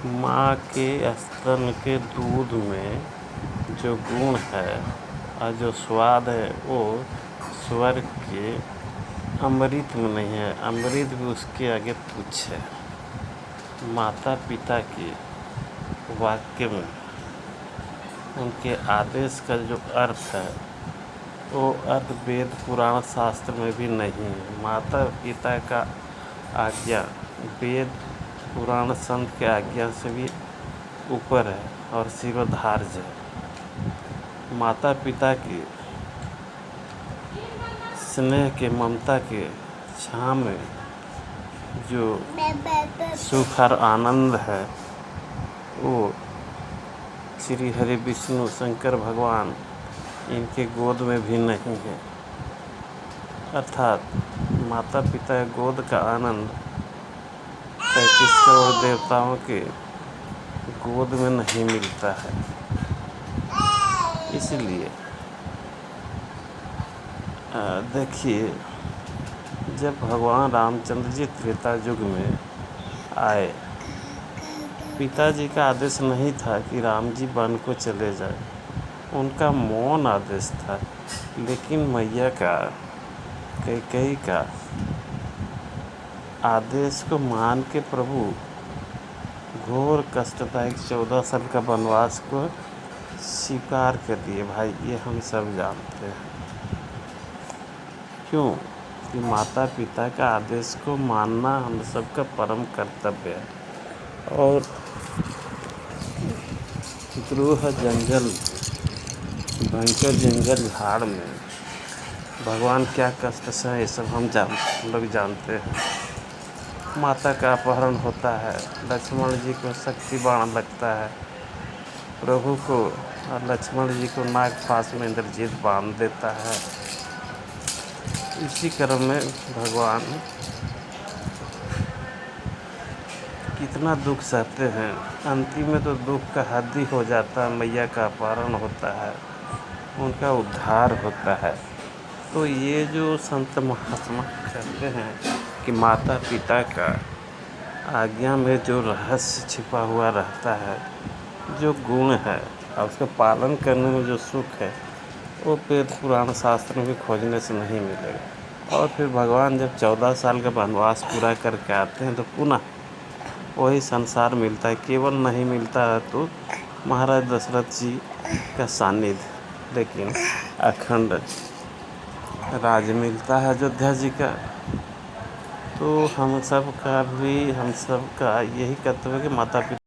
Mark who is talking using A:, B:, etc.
A: माँ के स्तन के दूध में जो गुण है और जो स्वाद है वो स्वर्ग के अमृत में नहीं है। अमृत भी उसके आगे तुच्छ है। माता पिता के वाक्य में उनके आदेश का जो अर्थ है वो अर्थ वेद पुराण शास्त्र में भी नहीं है। माता पिता का आज्ञा वेद पुराण संत के आज्ञा से भी ऊपर है और शिरोधार्य है। माता पिता के स्नेह के ममता के छाँव में जो सुख और आनंद है वो श्री हरि विष्णु शंकर भगवान इनके गोद में भी नहीं है। अर्थात माता पिता गोद का आनंद 33 करोड़ देवताओं के गोद में नहीं मिलता है। इसलिए देखिए, जब भगवान रामचंद्र जी त्रेता युग में आए, पिताजी का आदेश नहीं था कि राम जी वन को चले जाए, उनका मौन आदेश था। लेकिन मैया का कैकेयी का आदेश को मान के प्रभु घोर कष्टदायक 14 साल का वनवास को स्वीकार कर दिए। भाई, ये हम सब जानते हैं। क्यों कि माता पिता का आदेश को मानना हम सबका परम कर्तव्य है। और द्रोह जंगल भयंकर जंगल झाड़ में भगवान क्या कष्ट सहे ये सब हम लोग जानते हैं। माता का अपहरण होता है, लक्ष्मण जी को शक्ति बाण लगता है, प्रभु को और लक्ष्मण जी को नागपाश में इंद्रजीत बांध देता है। इसी क्रम में भगवान कितना दुख सहते हैं। अंतिम में तो दुख का हद ही हो जाता है। मैया का अपहरण होता है, उनका उद्धार होता है। तो ये जो संत महात्मा कहते हैं कि माता पिता का आज्ञा में जो रहस्य छिपा हुआ रहता है, जो गुण है और उसका पालन करने में जो सुख है, वो वेद पुराण शास्त्र में भी खोजने से नहीं मिलेगा। और फिर भगवान जब 14 साल का वनवास पूरा करके आते हैं तो पुनः वही संसार मिलता है। केवल नहीं मिलता है तो महाराज दशरथ जी का सानिध्य, लेकिन अखंड राज मिलता है अयोध्या जी का। तो हम सब का यही कर्तव्य है कि माता पिता